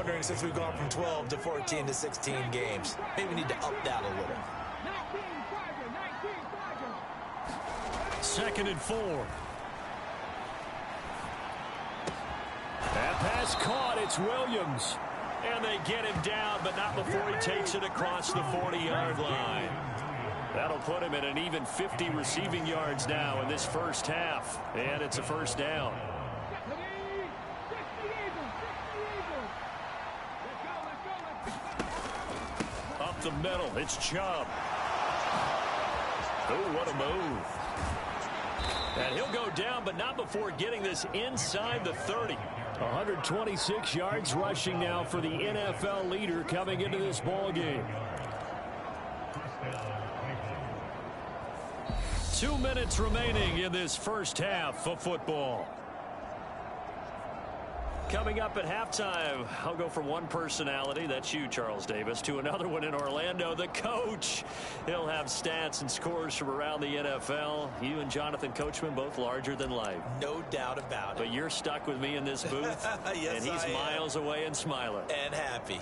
wondering, since we've gone from 12 to 14 to 16 games, maybe we need to up that a little. 2nd and 4. That pass caught. It's Williams. And they get him down, but not before he takes it across the 40-yard line. That'll put him at an even 50 receiving yards now in this first half. And it's a first down. Up the middle, it's Chubb. Oh, what a move. And he'll go down, but not before getting this inside the 30. 126 yards rushing now for the NFL leader coming into this ball game. 2 minutes remaining in this first half of football. Coming up at halftime, I'll go from one personality, that's you, Charles Davis, to another one in Orlando, the coach. He'll have stats and scores from around the NFL. You and Jonathan Coachman, both larger than life. No doubt about it. But you're stuck with me in this booth, yes, and he's miles away and smiling. And happy.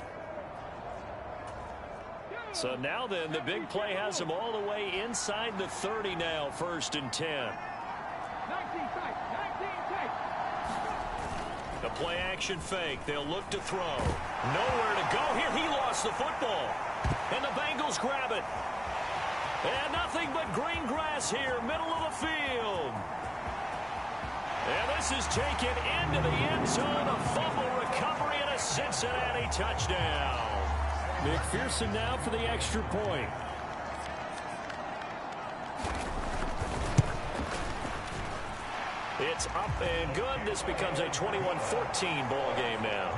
So now then, the big play has him all the way inside the 30 now, 1st and 10. The play action fake. They'll look to throw. Nowhere to go here. He lost the football. And the Bengals grab it. And nothing but green grass here, middle of the field. And this is taken into the end zone. A fumble recovery and a Cincinnati touchdown. McPherson now for the extra point. It's up and good. This becomes a 21-14 ball game now.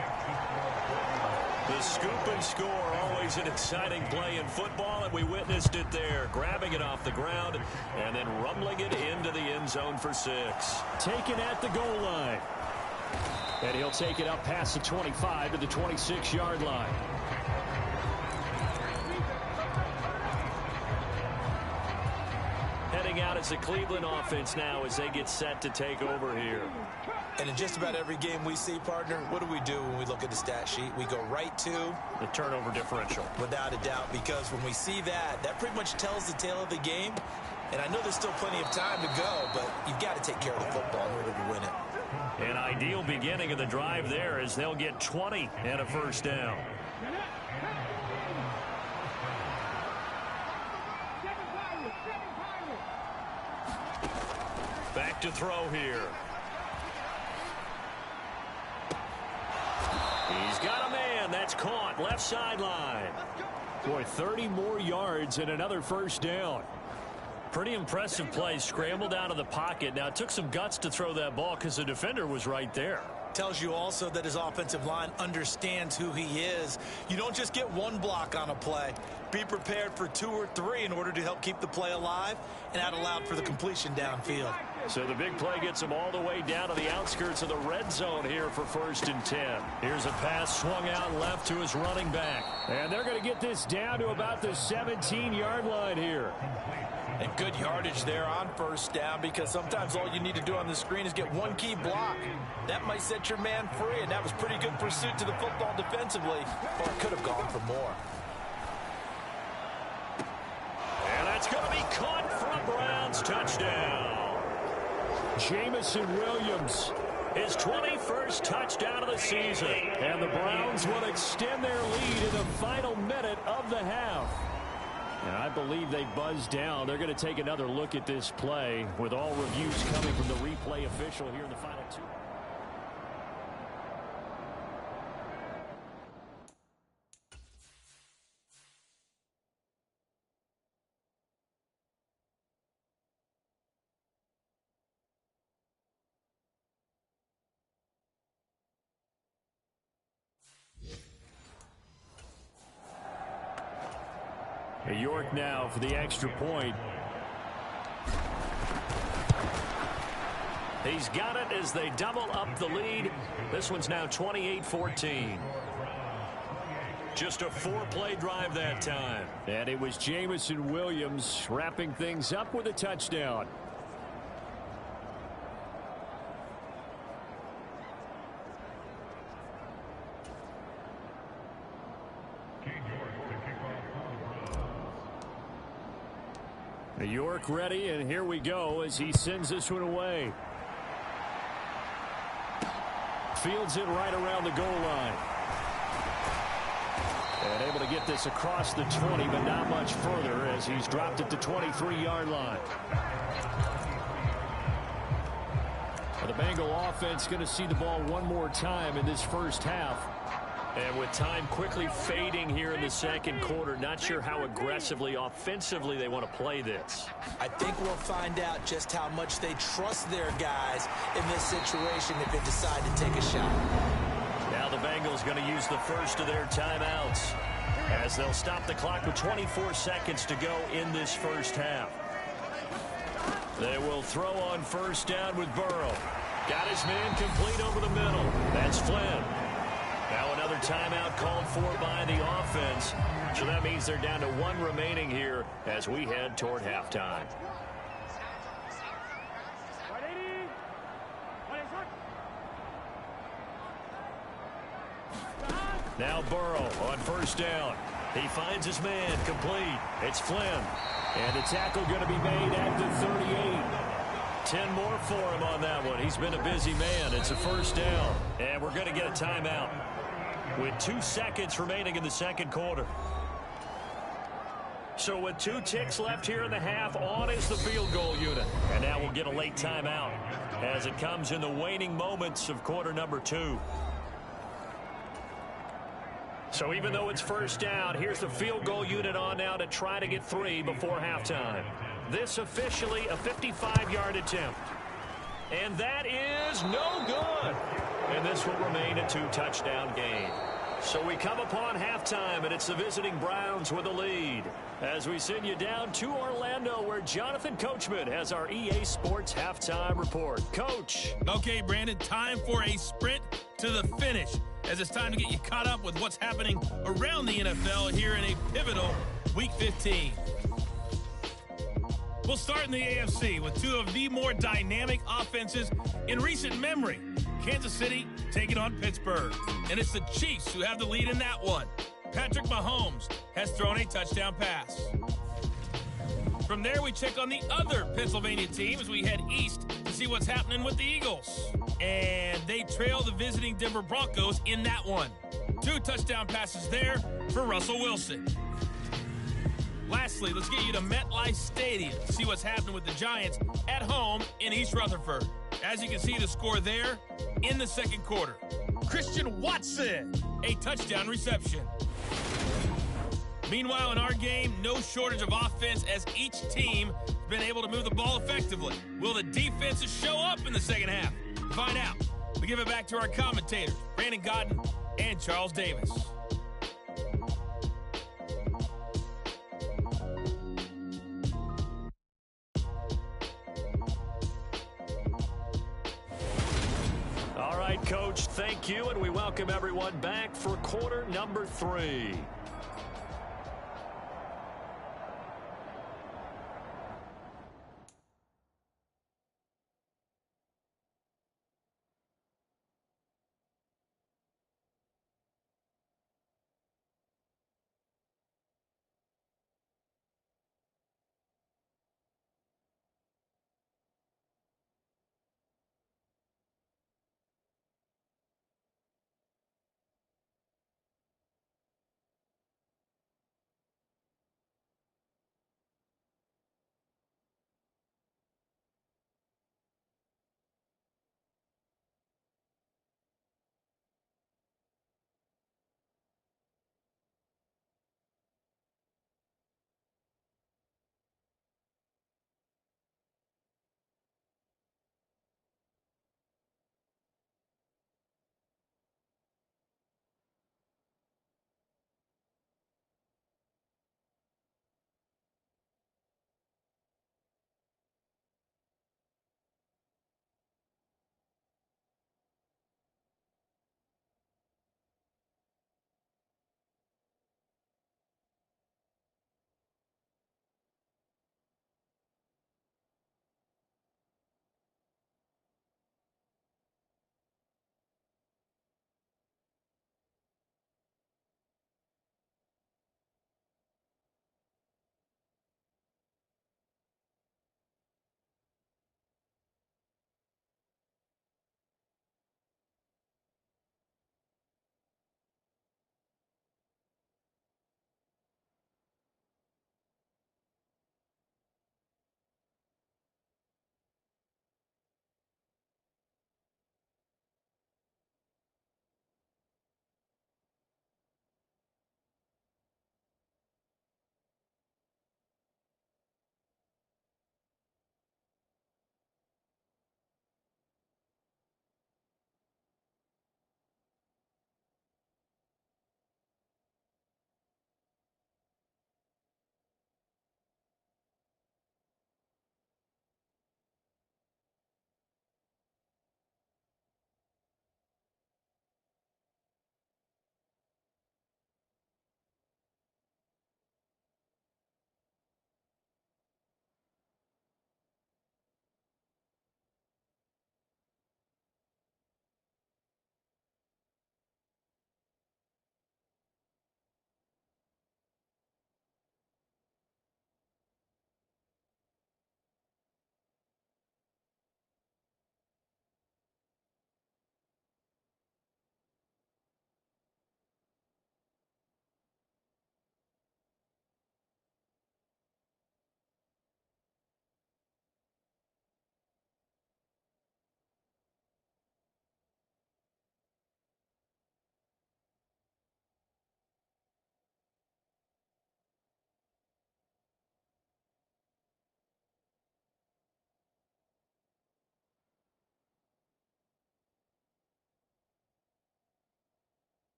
The scoop and score, always an exciting play in football, and we witnessed it there. Grabbing it off the ground and then rumbling it into the end zone for 6. Taken at the goal line. And he'll take it up past the 25 to the 26-yard line. Heading out as the Cleveland offense now as they get set to take over here. And in just about every game we see, partner, what do we do when we look at the stat sheet? We go right to the turnover differential. Without a doubt, because when we see that, that pretty much tells the tale of the game. And I know there's still plenty of time to go, but you've got to take care of the football in order to win it. An ideal beginning of the drive there as they'll get 20 and a first down. Back to throw here. He's got a man. That's caught. Left sideline. Boy, 30 more yards and another first down. Pretty impressive play. Scrambled out of the pocket. Now, it took some guts to throw that ball because the defender was right there. Tells you also that his offensive line understands who he is. You don't just get one block on a play. Be prepared for 2 or 3 in order to help keep the play alive, and that allowed for the completion downfield. So the big play gets him all the way down to the outskirts of the red zone here for 1st and 10. Here's a pass swung out left to his running back. And they're going to get this down to about the 17-yard line here. And good yardage there on 1st down, because sometimes all you need to do on the screen is get one key block. That might set your man free, and that was pretty good pursuit to the football defensively, or it could have gone for more. And that's going to be caught for a Browns touchdown. Jamison Williams, his 21st touchdown of the season. And the Browns will extend their lead in the final minute of the half. And I believe they buzzed down. They're going to take another look at this play with all reviews coming from the replay official here in the final 2. York now for the extra point. He's got it as they double up the lead. This one's now 28-14. Just a 4-play drive that time. And it was Jamison Williams wrapping things up with a touchdown. York ready, and here we go as he sends this one away. Fields it right around the goal line. And able to get this across the 20, but not much further as he's dropped it to 23-yard line. Well, the Bengal offense going to see the ball one more time in this first half. And with time quickly fading here in the second quarter, not sure how aggressively, offensively they want to play this. I think we'll find out just how much they trust their guys in this situation if they decide to take a shot. Now the Bengals going to use the first of their timeouts as they'll stop the clock with 24 seconds to go in this first half. They will throw on first down with Burrow. Got his man complete over the middle. That's Flynn. Now another timeout called for by the offense. So that means they're down to one remaining here as we head toward halftime. Now Burrow on first down. He finds his man complete. It's Flynn. And the tackle going to be made at the 38. 10 more for him on that one. He's been a busy man. It's a first down. And we're going to get a timeout with 2 seconds remaining in the second quarter. So with 2 ticks left here in the half, on is the field goal unit. And now we'll get a late timeout as it comes in the waning moments of quarter number 2. So even though it's first down, here's the field goal unit on now to try to get 3 before halftime. This officially a 55-yard attempt. And that is no good. And this will remain a 2-touchdown game. So we come upon halftime, and it's the visiting Browns with a lead. As we send you down to Orlando, where Jonathan Coachman has our EA Sports halftime report. Coach. Okay, Brandon, time for a sprint to the finish, as it's time to get you caught up with what's happening around the NFL here in a pivotal Week 15. We'll start in the AFC with 2 of the more dynamic offenses in recent memory. Kansas City taking on Pittsburgh. And it's the Chiefs who have the lead in that one. Patrick Mahomes has thrown a touchdown pass. From there, we check on the other Pennsylvania team as we head east to see what's happening with the Eagles. And they trail the visiting Denver Broncos in that one. 2 touchdown passes there for Russell Wilson. Lastly, let's get you to MetLife Stadium to see what's happening with the Giants at home in East Rutherford. As you can see, the score there in the second quarter. Christian Watson, a touchdown reception. Meanwhile, in our game, no shortage of offense as each team has been able to move the ball effectively. Will the defenses show up in the second half? To find out, we give it back to our commentators, Brandon Godden and Charles Davis. All right, Coach, thank you, and we welcome everyone back for quarter number 3.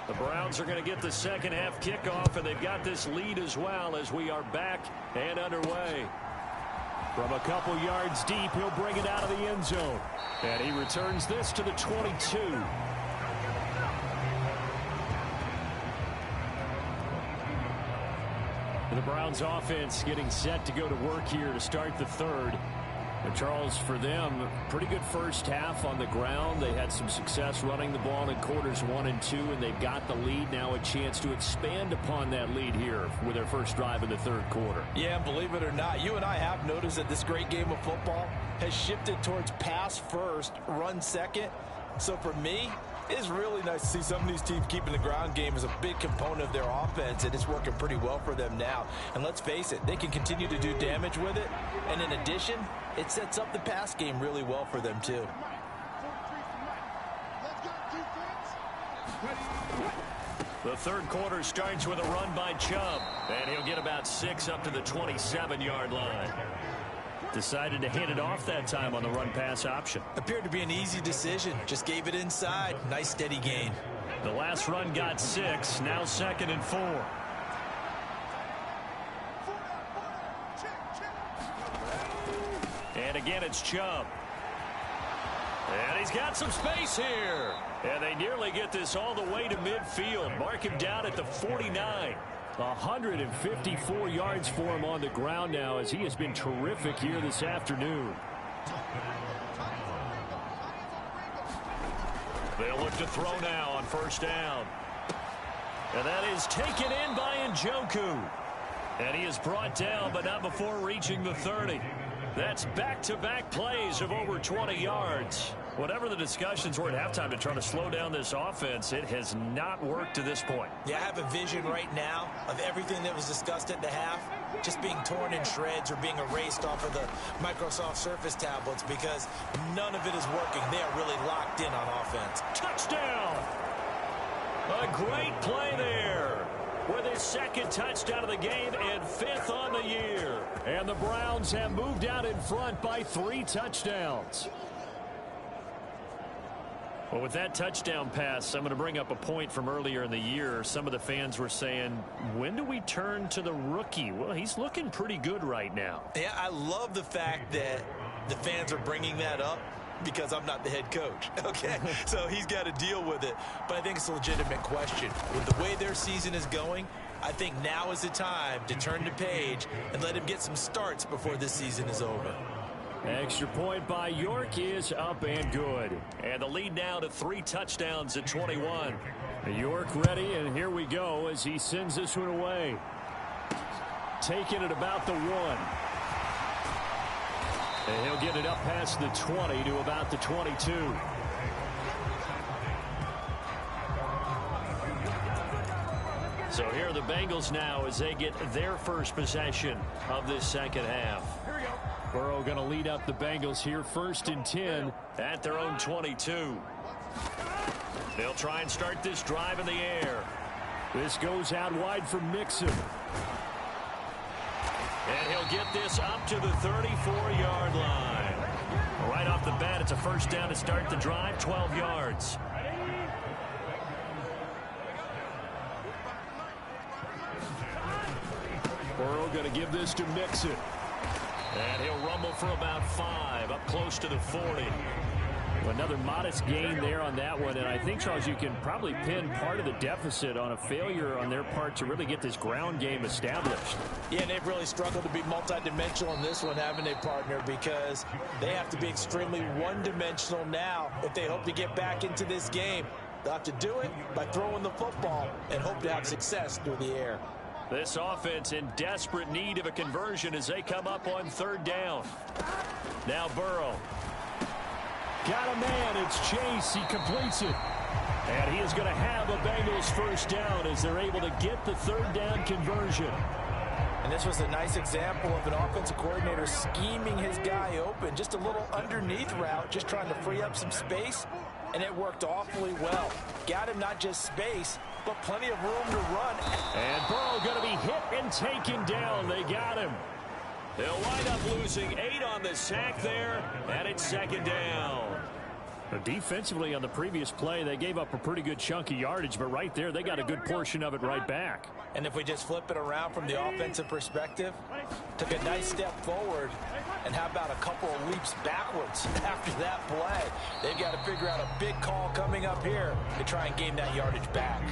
The Browns are going to get the second half kickoff, and they've got this lead as well as we are back and underway. From a couple yards deep, he'll bring it out of the end zone. And he returns this to the 22. The Browns offense getting set to go to work here to start the third. And Charles, for them, pretty good first half on the ground. They had some success running the ball in quarters 1 and 2, and they've got the lead. Now a chance to expand upon that lead here with their first drive in the third quarter. Yeah, believe it or not, you and I have noticed that this great game of football has shifted towards pass first, run second. So for me, it's really nice to see some of these teams keeping the ground game as a big component of their offense, and it's working pretty well for them now. And let's face it, they can continue to do damage with it. And in addition, it sets up the pass game really well for them, too. The third quarter starts with a run by Chubb, and he'll get about 6 up to the 27-yard line. Decided to hand it off that time on the run-pass option. Appeared to be an easy decision. Just gave it inside. Nice steady gain. The last run got 6. Now 2nd and 4. And again, it's Chubb. And he's got some space here. And they nearly get this all the way to midfield. Mark him down at the 49. 154 yards for him on the ground now, as he has been terrific here this afternoon. They'll look to throw now on first down. And that is taken in by Njoku. And he is brought down, but not before reaching the 30. That's back-to-back plays of over 20 yards. Whatever the discussions were at halftime to try to slow down this offense, it has not worked to this point. Yeah, I have a vision right now of everything that was discussed at the half just being torn in shreds or being erased off of the Microsoft Surface tablets, because none of it is working. They are really locked in on offense. Touchdown! A great play there, with his second touchdown of the game and 5th on the year. And the Browns have moved out in front by 3 touchdowns. Well, with that touchdown pass, I'm going to bring up a point from earlier in the year. Some of the fans were saying, when do we turn to the rookie? Well, he's looking pretty good right now. Yeah, I love the fact that the fans are bringing that up, because I'm not the head coach, okay? So he's got to deal with it. But I think it's a legitimate question. With the way their season is going, I think now is the time to turn the page and let him get some starts before this season is over. Extra point by York is up and good. And the lead now to 3 touchdowns at 21. York ready, and here we go as he sends this one away. Taking it about the 1. And he'll get it up past the 20 to about the 22. So here are the Bengals now as they get their first possession of this second half. Here we go. Burrow going to lead up the Bengals here, 1st and 10 at their own 22. They'll try and start this drive in the air. This goes out wide for Mixon. And he'll get this up to the 34-yard line. Right off the bat, it's a first down to start the drive, 12 yards. Burrow going to give this to Mixon. And he'll rumble for about 5, up close to the 40. Another modest gain there on that one, and I think, Charles, you can probably pin part of the deficit on a failure on their part to really get this ground game established. Yeah, and they've really struggled to be multidimensional in this one, haven't they, partner? Because they have to be extremely one-dimensional now if they hope to get back into this game. They'll have to do it by throwing the football and hope to have success through the air. This offense in desperate need of a conversion as they come up on 3rd down. Now Burrow. Got a man, it's Chase, he completes it. And he is going to have a Bengals first down as they're able to get the 3rd down conversion. And this was a nice example of an offensive coordinator scheming his guy open. Just a little underneath route, just trying to free up some space, and it worked awfully well. Got him not just space, but plenty of room to run. And Burrow going to be hit and taken down. They got him. They'll wind up losing 8 on the sack there, and it's 2nd down. Defensively on the previous play, they gave up a pretty good chunk of yardage, but right there, they got a good portion of it right back. And if we just flip it around from the offensive perspective, took a nice step forward, and how about a couple of leaps backwards after that play? They've got to figure out a big call coming up here to try and gain that yardage back.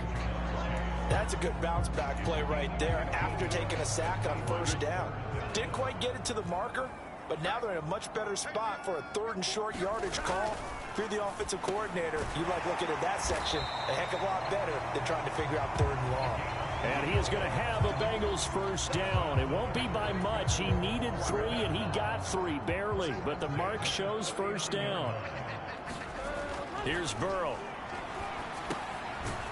That's a good bounce back play right there after taking a sack on first down. Didn't quite get it to the marker, but now they're in a much better spot for a 3rd and short yardage call. If you're the offensive coordinator, you like looking at that section a heck of a lot better than trying to figure out 3rd and long. And he is going to have a Bengals first down. It won't be by much. He needed 3, and he got 3, barely. But the mark shows first down. Here's Burrow.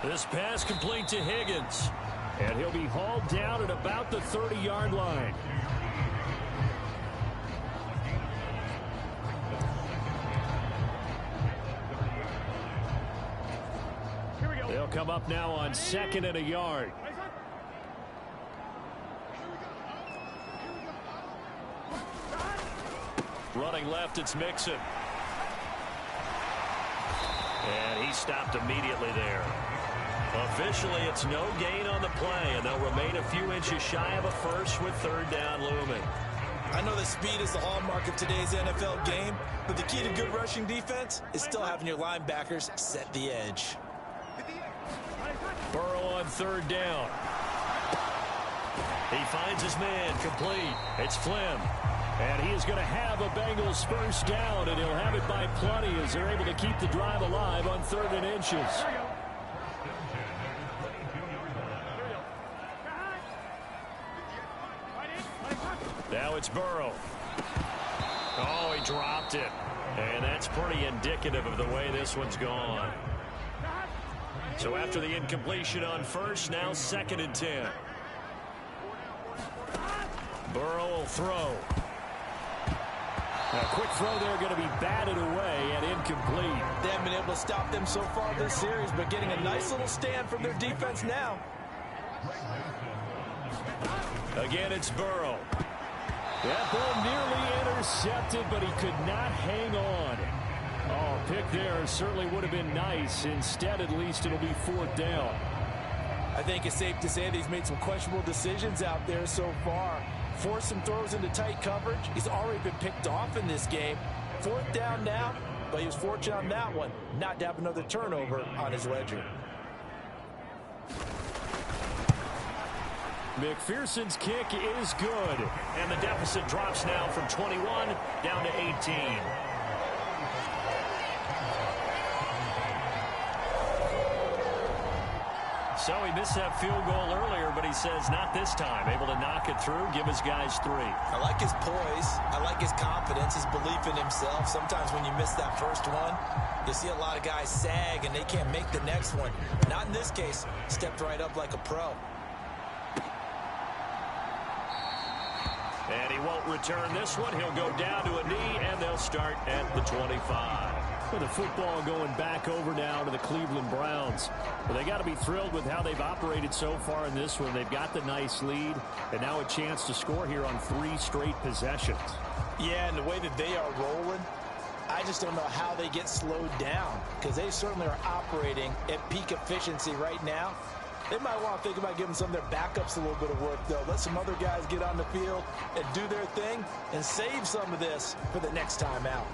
This pass complete to Higgins. And he'll be hauled down at about the 30-yard line. They'll come up now on 2nd and a yard. Running left, it's Mixon. And he stopped immediately there. Officially, it's no gain on the play, and they'll remain a few inches shy of a first with 3rd down looming. I know that speed is the hallmark of today's NFL game, but the key to good rushing defense is still having your linebackers set the edge. Burrow on 3rd down. He finds his man complete. It's Flynn. And he is going to have a Bengals first down, and he'll have it by plenty as they're able to keep the drive alive on 3rd and inches. Now it's Burrow. Oh, he dropped it. And that's pretty indicative of the way this one's gone. So after the incompletion on first, now 2nd and 10. Burrow will throw. A quick throw there going to be batted away and incomplete. They haven't been able to stop them so far this series, but getting a nice little stand from their defense now. Again, it's Burrow. That ball nearly intercepted, but he could not hang on. Oh, pick there certainly would have been nice. Instead, at least it'll be 4th down. I think it's safe to say that he's made some questionable decisions out there so far. Forced some throws into tight coverage. He's already been picked off in this game. 4th down now, but he was fortunate on that one not to have another turnover on his ledger. McPherson's kick is good. And the deficit drops now from 21 down to 18. So he missed that field goal earlier, but he says not this time. Able to knock it through, give his guys 3. I like his poise. I like his confidence, his belief in himself. Sometimes when you miss that first one, you see a lot of guys sag and they can't make the next one. Not in this case. Stepped right up like a pro. And he won't return this one. He'll go down to a knee, and they'll start at the 25. With the football going back over now to the Cleveland Browns. Well, they got to be thrilled with how they've operated so far in this one. They've got the nice lead, and now a chance to score here on 3 straight possessions. Yeah, and the way that they are rolling, I just don't know how they get slowed down, because they certainly are operating at peak efficiency right now. They might want to think about giving some of their backups a little bit of work, though. Let some other guys get on the field and do their thing and save some of this for the next time out.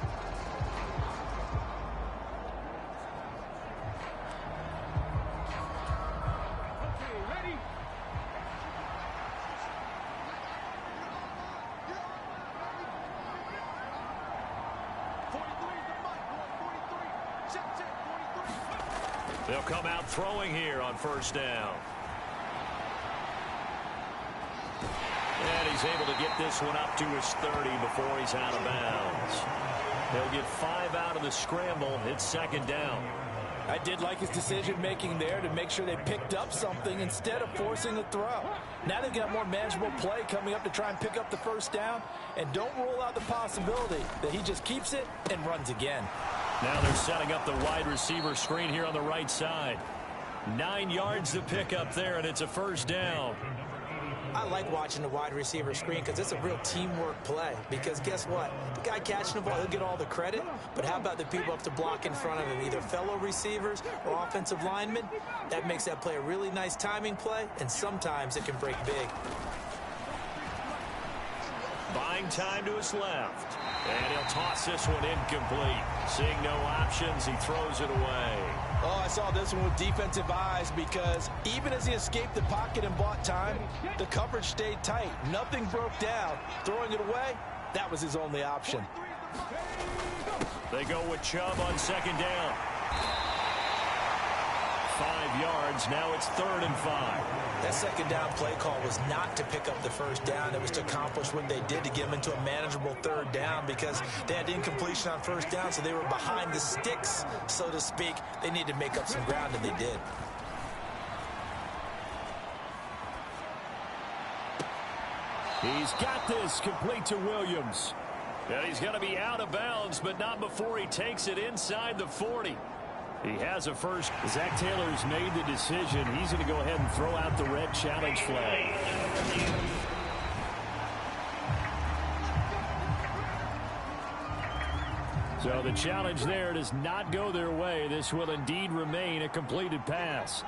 They'll come out throwing here on first down. And he's able to get this one up to his 30 before he's out of bounds. He'll get 5 out of the scramble. It's 2nd down. I did like his decision-making there to make sure they picked up something instead of forcing a throw. Now they've got more manageable play coming up to try and pick up the first down. And don't rule out the possibility that he just keeps it and runs again. Now they're setting up the wide receiver screen here on the right side. 9 yards to pick up there, and it's a first down. I like watching the wide receiver screen because it's a real teamwork play. Because guess what? The guy catching the ball, he'll get all the credit. But how about the people up to block in front of him, either fellow receivers or offensive linemen? That makes that play a really nice timing play, and sometimes it can break big. Buying time to his left. And he'll toss this one incomplete. Seeing no options, he throws it away. Oh, I saw this one with defensive eyes because even as he escaped the pocket and bought time, the coverage stayed tight. Nothing broke down. Throwing it away, that was his only option. They go with Chubb on second down. 5 yards. Now it's 3rd and 5. That second down play call was not to pick up the first down. It was to accomplish what they did to get them into a manageable 3rd down because they had incompletion on first down, so they were behind the sticks, so to speak. They needed to make up some ground, and they did. He's got this complete to Williams. And he's going to be out of bounds, but not before he takes it inside the 40. He has a first. Zach Taylor's made the decision. He's going to go ahead and throw out the red challenge flag. So the challenge there does not go their way. This will indeed remain a completed pass.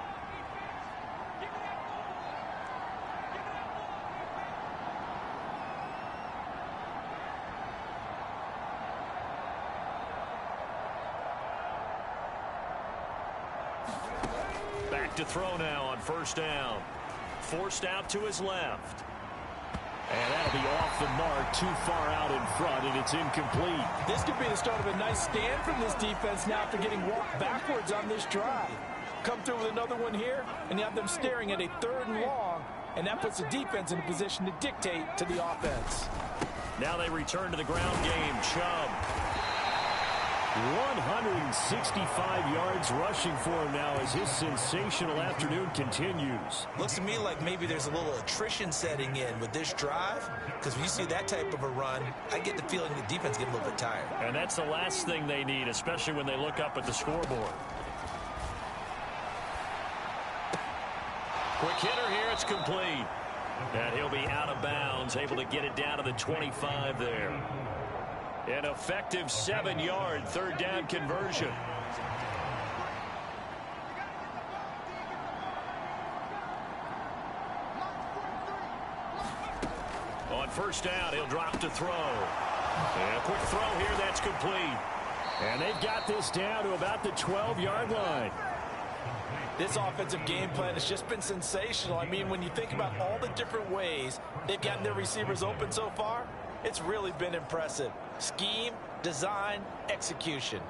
Back to throw now on first down. Forced out to his left. And that'll be off the mark, too far out in front, and it's incomplete. This could be the start of a nice stand from this defense now after getting walked backwards on this drive. Come through with another one here, and you have them staring at a 3rd and long, and that puts the defense in a position to dictate to the offense. Now they return to the ground game. Chubb. 165 yards rushing for him now as his sensational afternoon continues. Looks to me like maybe there's a little attrition setting in with this drive, because when you see that type of a run, I get the feeling the defense get a little bit tired. And that's the last thing they need, especially when they look up at the scoreboard. Quick hitter here, it's complete. And he'll be out of bounds, able to get it down to the 25 there. An effective 7-yard 3rd down conversion. On first down, he'll drop to throw. And a quick throw here, that's complete. And they've got this down to about the 12-yard line. This offensive game plan has just been sensational. I mean, when you think about all the different ways they've gotten their receivers open so far, it's really been impressive. Scheme, design, execution.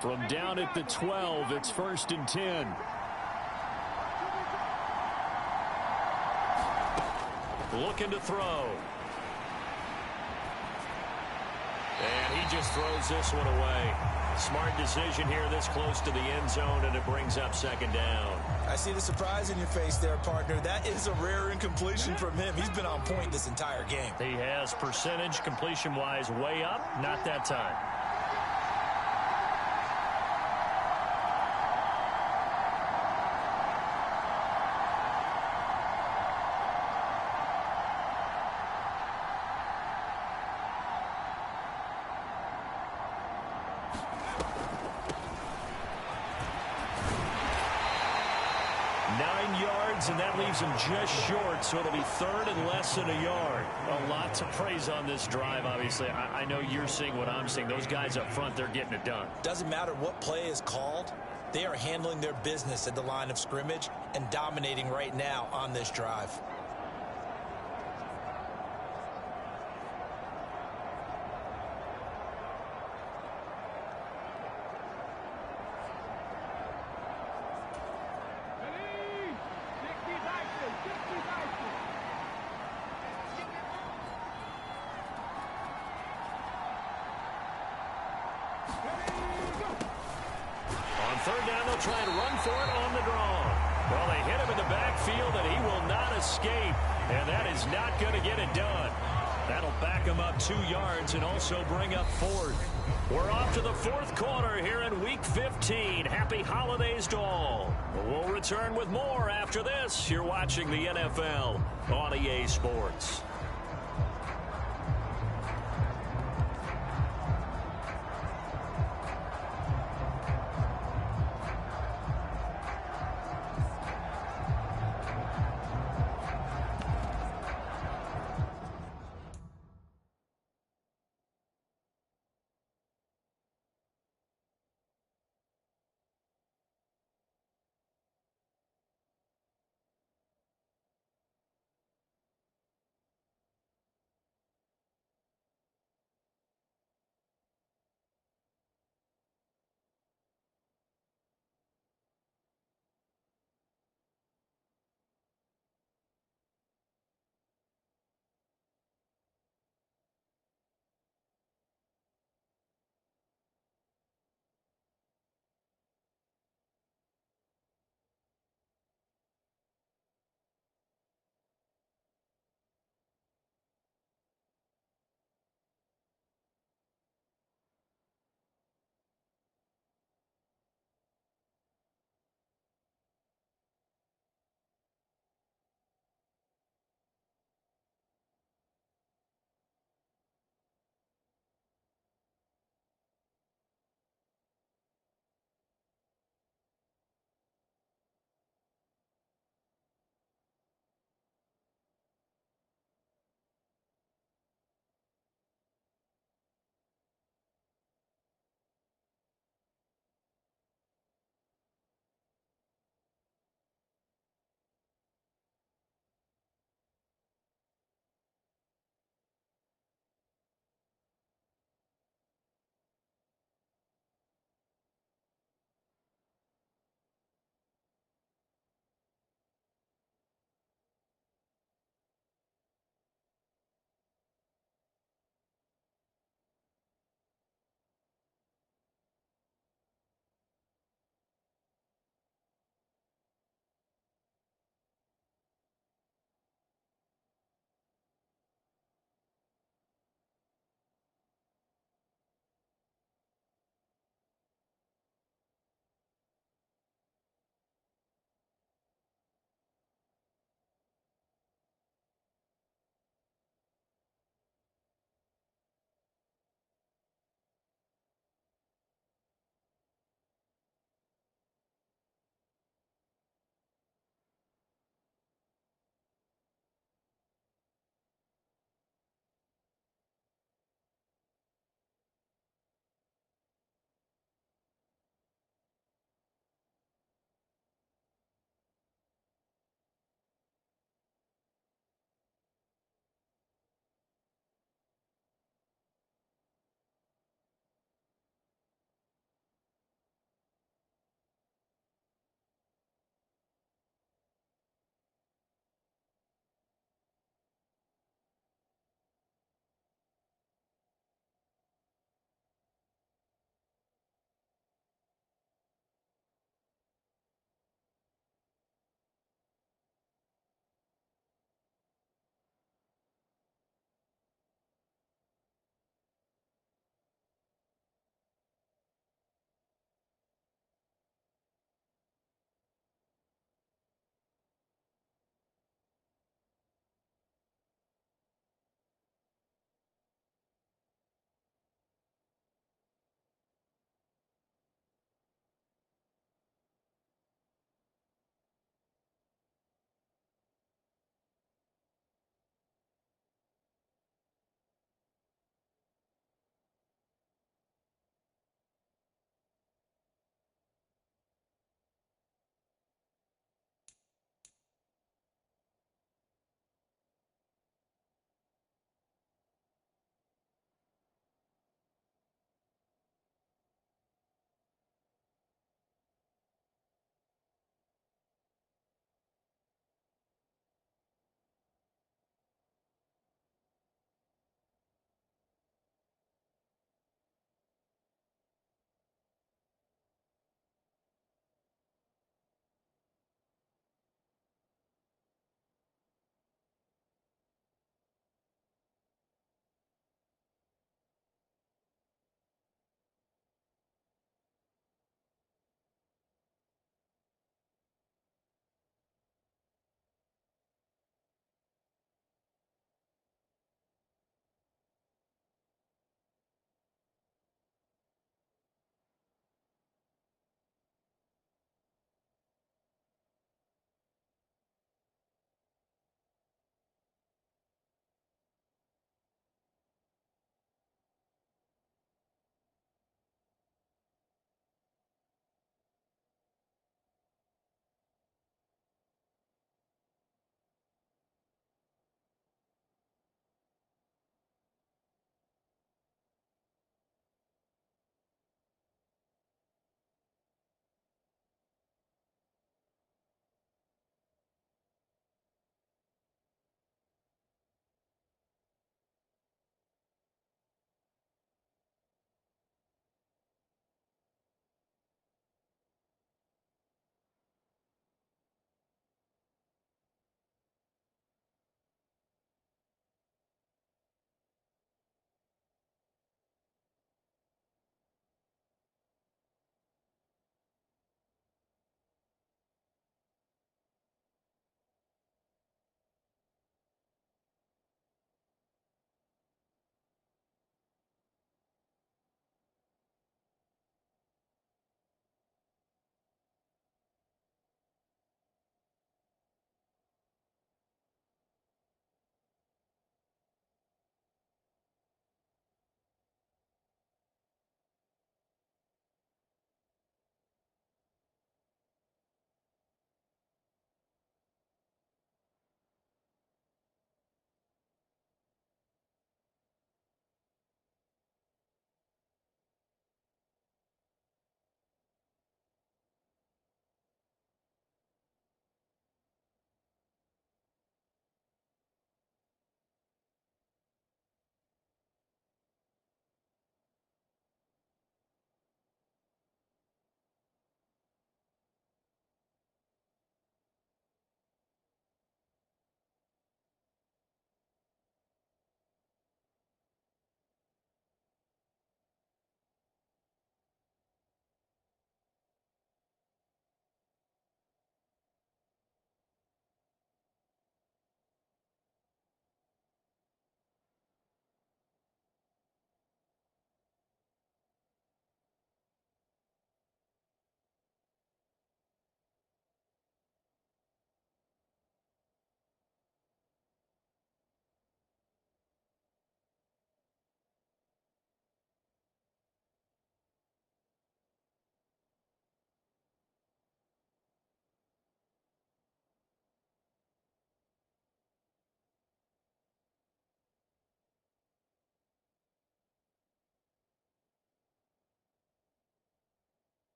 From down at the 12, it's 1st and 10. Looking to throw. And he just throws this one away. Smart decision here this close to the end zone, and it brings up 2nd down. I see the surprise in your face there, partner. That is a rare incompletion from him. He's been on point this entire game. He has percentage completion-wise way up. Not that time. And that leaves him just short, so it'll be 3rd and less than a yard. A lot to praise on this drive, obviously. I know you're seeing what I'm seeing. Those guys up front, they're getting it done. Doesn't matter what play is called. They are handling their business at the line of scrimmage and dominating right now on this drive. Third down, they'll try and run for it on the draw. Well, they hit him in the backfield, and he will not escape. And that is not going to get it done. That'll back him up 2 yards and also bring up 4th. We're off to the 4th quarter here in Week 15. Happy holidays to all. We'll return with more after this. You're watching the NFL on EA Sports.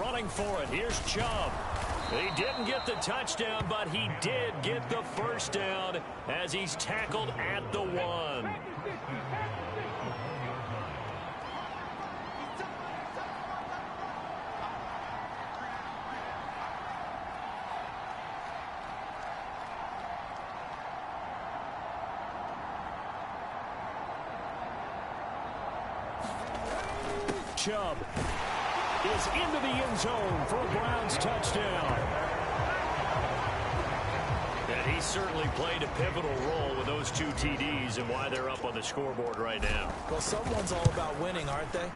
running for it. Here's Chubb. He didn't get the touchdown, but he did get the first down as he's tackled at the 1. Chubb is into the end zone for a Browns touchdown. And he certainly played a pivotal role with those 2 TDs and why they're up on the scoreboard right now. Well, someone's all about winning, aren't they?